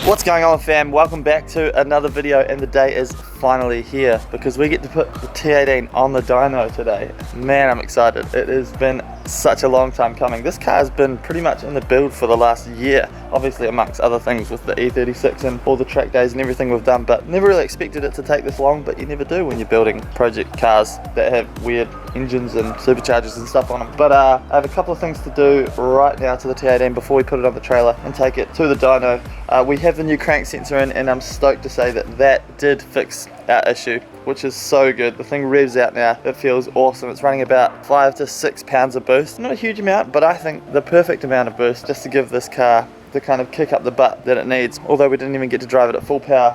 What's going on, fam? Welcome back to another video, and the day is finally here because we get to put the T18 on the dyno today. Man, I'm excited. It has been such a long time coming. This car has been pretty much in the build for the last year, obviously amongst other things with the E36 and all the track days and everything we've done, but never really expected it to take this long. But you never do when you're building project cars that have weird engines and superchargers and stuff on them. But I have a couple of things to do right now to the T18 before we put it on the trailer and take it to the dyno. We have the new crank sensor in, and I'm stoked to say that that did fix our issue, which is so good. The thing revs out now. It feels awesome. It's running about 5 to 6 pounds of boost. Not a huge amount, but I think the perfect amount of boost just to give this car the kind of kick up the butt that it needs. Although we didn't even get to drive it at full power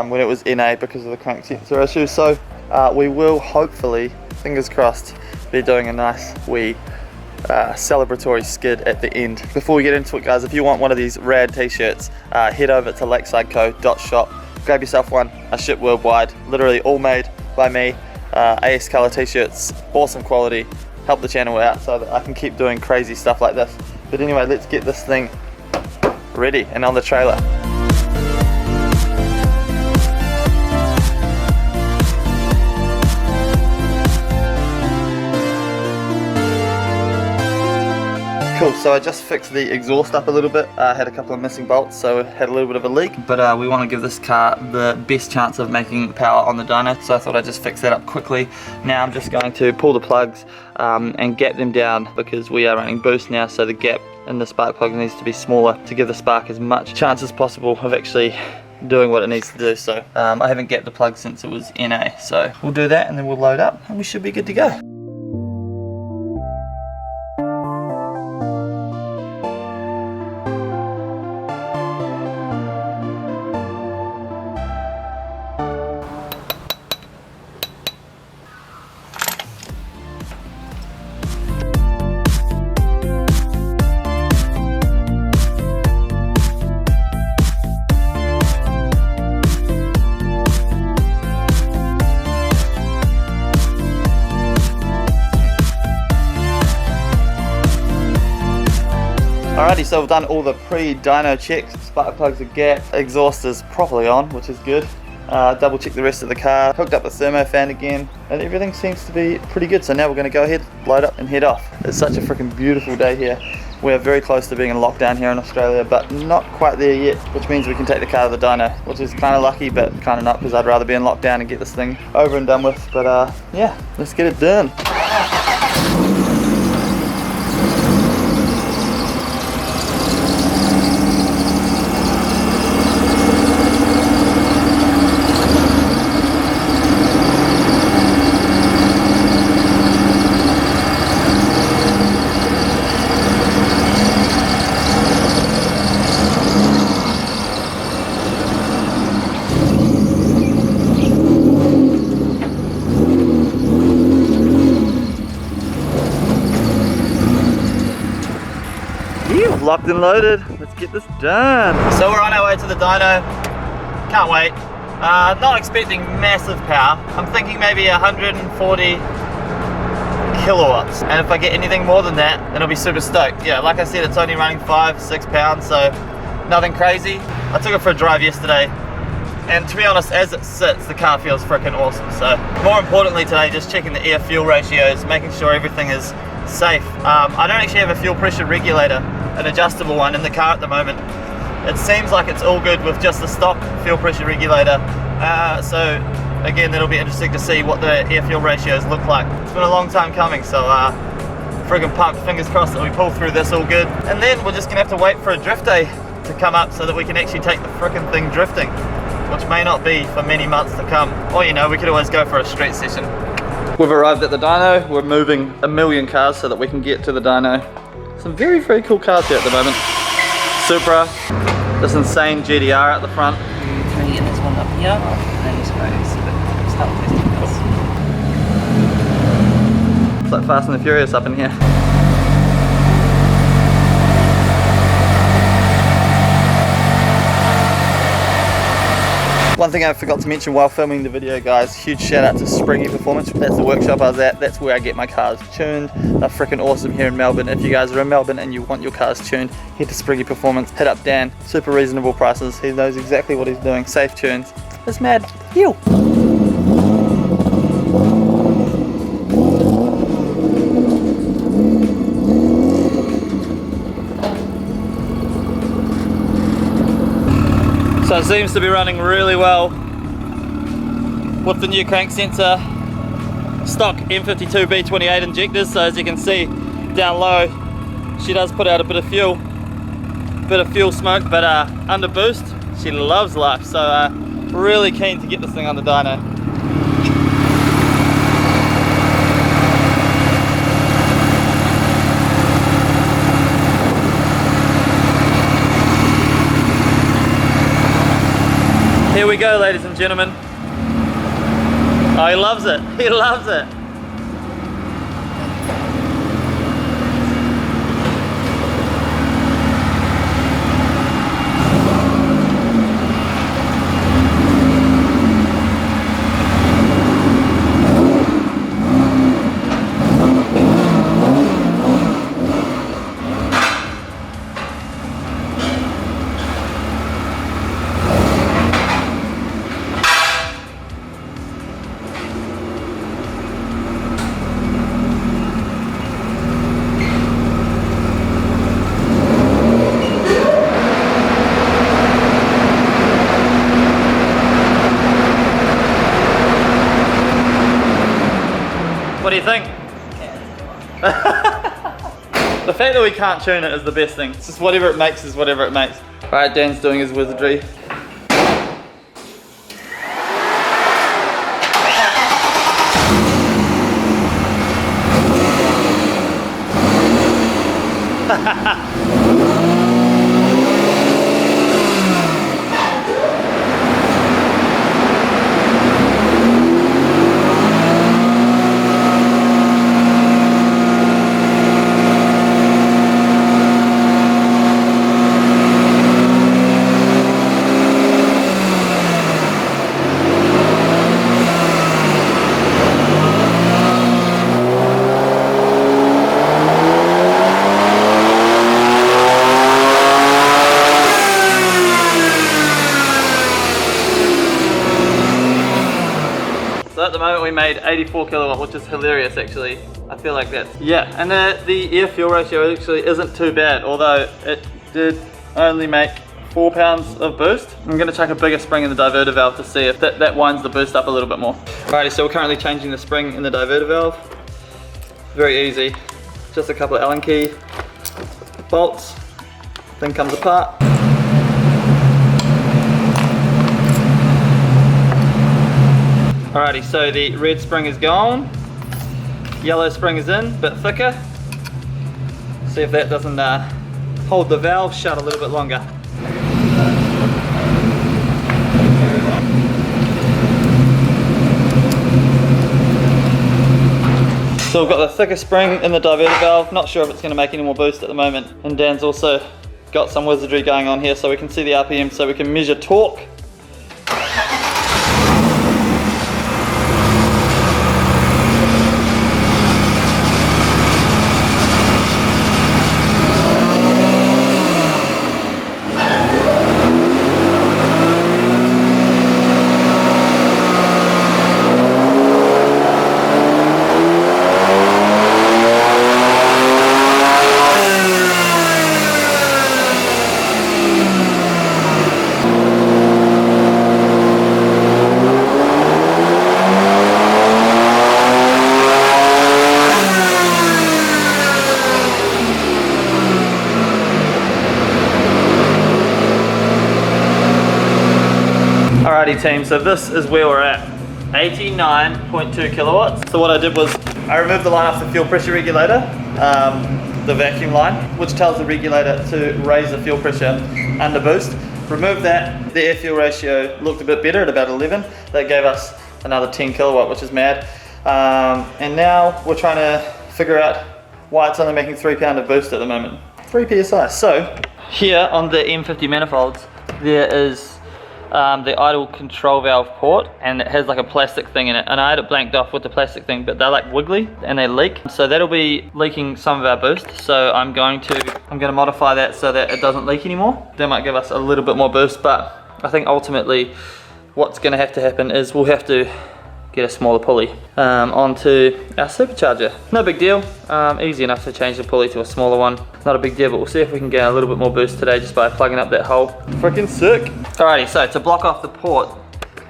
when it was NA because of the crank sensor issue. So we will hopefully, fingers crossed, be doing a nice wee celebratory skid at the end. Before we get into it, guys, if you want one of these rad t-shirts, head over to lakesideco.shop, grab yourself one. I ship worldwide, literally all made by me. AS color t-shirts, awesome quality, help the channel out so that I can keep doing crazy stuff like this. But anyway, let's get this thing ready and on the trailer. Cool, so I just fixed the exhaust up a little bit. I had a couple of missing bolts, so it had a little bit of a leak. But we want to give this car the best chance of making power on the dyno, so I thought I'd just fix that up quickly. Now I'm just going to pull the plugs and gap them down because we are running boost now, so the gap in the spark plug needs to be smaller to give the spark as much chance as possible of actually doing what it needs to do. So I haven't gapped the plug since it was NA, so we'll do that and then we'll load up and we should be good to go. Alrighty, so we've done all the pre-dyno checks. Spark plugs are gapped, exhaust is properly on, which is good. Double check the rest of the car, hooked up the thermo fan again, and everything seems to be pretty good. So now we're going to go ahead, load up and head off. It's such a freaking beautiful day here. We're very close to being in lockdown here in Australia, but not quite there yet, which means we can take the car to the dyno, which is kind of lucky, but kind of not, because I'd rather be in lockdown and get this thing over and done with. But yeah, let's get it done. Locked and loaded, let's get this done. So we're on our way to the dyno, can't wait. Not expecting massive power, I'm thinking maybe 140 kilowatts, and if I get anything more than that, then I'll be super stoked. Yeah, like I said, it's only running 5-6 pounds, so nothing crazy. I took it for a drive yesterday, and to be honest, as it sits, the car feels freaking awesome. So more importantly today, just checking the air fuel ratios, making sure everything is safe. I don't actually have a fuel pressure regulator, an adjustable one, in the car at the moment. It seems like it's all good with just the stock fuel pressure regulator. So again, that'll be interesting to see what the air fuel ratios look like. It's been a long time coming, so friggin' pumped, fingers crossed that we pull through this all good. And then we're just gonna have to wait for a drift day to come up so that we can actually take the frickin' thing drifting, which may not be for many months to come. Or you know, we could always go for a street session. We've arrived at the dyno. We're moving a million cars so that we can get to the dyno. Some very, very cool cars here at the moment. Supra, this insane GDR at the front. Can we get this one up here? And then just go start testing this. It's like Fast and the Furious up in here. One thing I forgot to mention while filming the video, guys, huge shout out to Springy Performance. That's the workshop I was at. That's where I get my cars tuned. They're freaking awesome here in Melbourne. If you guys are in Melbourne and you want your cars tuned, head to Springy Performance, hit up Dan. Super reasonable prices. He knows exactly what he's doing. Safe tunes. It's mad. Heal. So it seems to be running really well with the new crank sensor, stock M52 B28 injectors. So as you can see down low, she does put out a bit of fuel smoke, but under boost, she loves life. So really keen to get this thing on the dyno. Here we go, ladies and gentlemen. Oh, he loves it. He loves it. What do you think? The fact that we can't tune it is the best thing. It's just whatever it makes is whatever it makes. Alright, Dan's doing his wizardry. So at the moment we made 84 kilowatt, which is hilarious actually. I feel like that's, yeah. And the air fuel ratio actually isn't too bad, although it did only make 4 pounds of boost. I'm gonna chuck a bigger spring in the diverter valve to see if that winds the boost up a little bit more. Alrighty, so we're currently changing the spring in the diverter valve. Very easy. Just a couple of Allen key bolts. Thing comes apart. Alrighty, so the red spring is gone, yellow spring is in, bit thicker. See if that doesn't hold the valve shut a little bit longer. So we've got the thicker spring in the diverter valve, not sure if it's going to make any more boost at the moment. And Dan's also got some wizardry going on here so we can see the RPM so we can measure torque. Alrighty team, so this is where we're at, 89.2 kilowatts. So what I did was, I removed the line off the fuel pressure regulator, the vacuum line, which tells the regulator to raise the fuel pressure under boost. Removed that, the air fuel ratio looked a bit better at about 11. That gave us another 10 kilowatt, which is mad. And now we're trying to figure out why it's only making 3 pound of boost at the moment. 3 psi. So here on the M50 manifolds, there is the idle control valve port, and it has like a plastic thing in it, and I had it blanked off with the plastic thing, but they're like wiggly and they leak, so that'll be leaking some of our boost. So I'm going to modify that so that it doesn't leak anymore. That might give us a little bit more boost, but I think ultimately what's going to have to happen is we'll have to get a smaller pulley onto our supercharger. No big deal, easy enough to change the pulley to a smaller one. Not a big deal, but we'll see if we can get a little bit more boost today just by plugging up that hole. Freaking sick. Alrighty, so to block off the port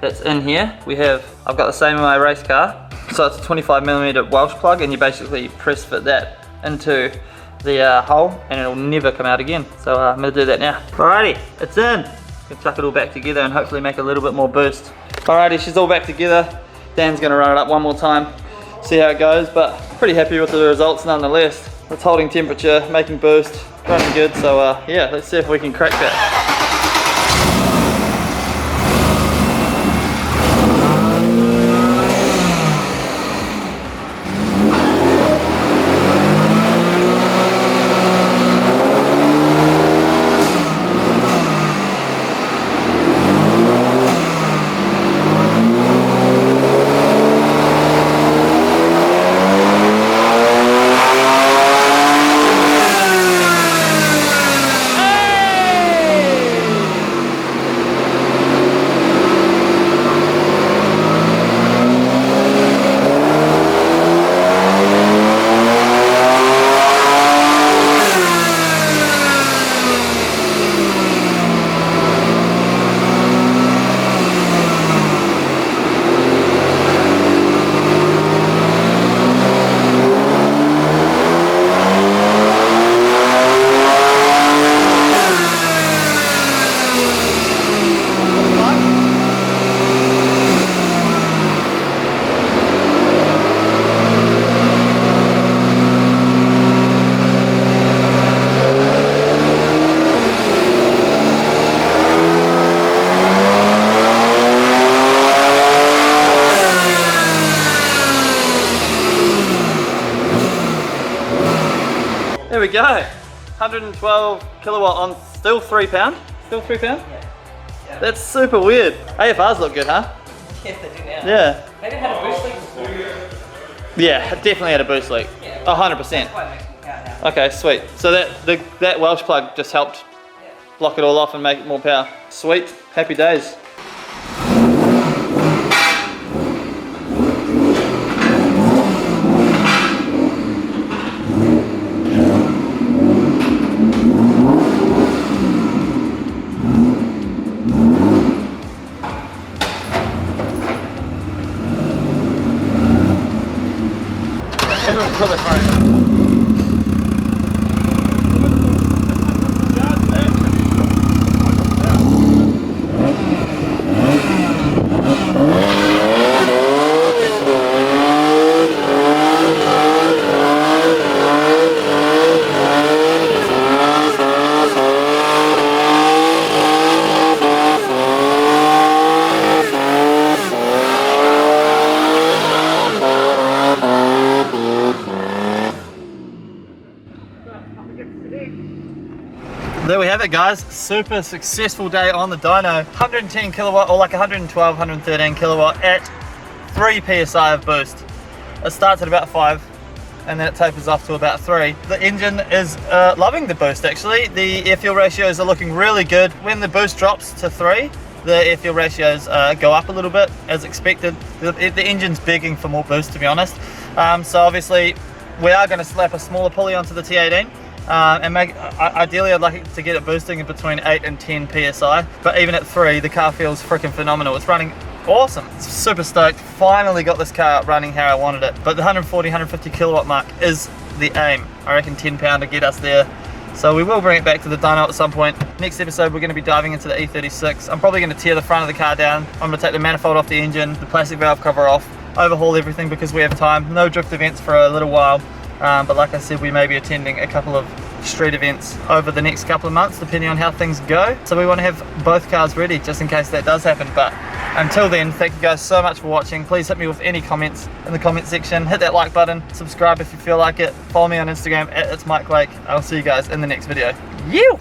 that's in here, I've got the same in my race car. So it's a 25mm Welsh plug, and you basically press fit that into the hole and it'll never come out again. So I'm gonna do that now. Alrighty, it's in. Can chuck it all back together and hopefully make a little bit more boost. Alrighty, she's all back together. Dan's gonna run it up one more time, see how it goes, but pretty happy with the results nonetheless. It's holding temperature, making boost, running good, so yeah, let's see if we can crack that. There we go, 112 kilowatt on still £3. Still £3? Yeah. That's super weird. AFRs look good, huh? Yeah, they do now. Yeah. They didn't have a boost leak before. Yeah, definitely had a boost leak. Yeah. 100%. That's why it makes more power now. Okay, sweet. So that Welsh plug just helped block it all off and make it more power. Sweet, happy days. Pull it hard. There we have it, guys. Super successful day on the dyno. 110 kilowatt, or like 112, 113 kilowatt at 3 psi of boost. It starts at about 5 and then it tapers off to about 3. The engine is loving the boost actually. The air fuel ratios are looking really good. When the boost drops to 3, the air fuel ratios go up a little bit as expected. The engine's begging for more boost, to be honest. So obviously we are going to slap a smaller pulley onto the T18. And ideally I'd like it to get it boosting in between 8 and 10 psi, but even at 3 the car feels freaking phenomenal. It's running awesome. It's super stoked. Finally got this car running how I wanted it, but the 140, 150 kilowatt mark is the aim. I reckon 10 pound to get us there. So we will bring it back to the dyno at some point. Next episode we're going to be diving into the E36. I'm probably going to tear the front of the car down. I'm going to take the manifold off the engine, the plastic valve cover off, overhaul everything because we have time. No drift events for a little while. But like I said, we may be attending a couple of street events over the next couple of months depending on how things go. So we want to have both cars ready just in case that does happen. But until then, thank you guys so much for watching. Please hit me with any comments in the comment section. Hit that like button, subscribe if you feel like it. Follow me on Instagram at itsmikewake. I'll see you guys in the next video. You!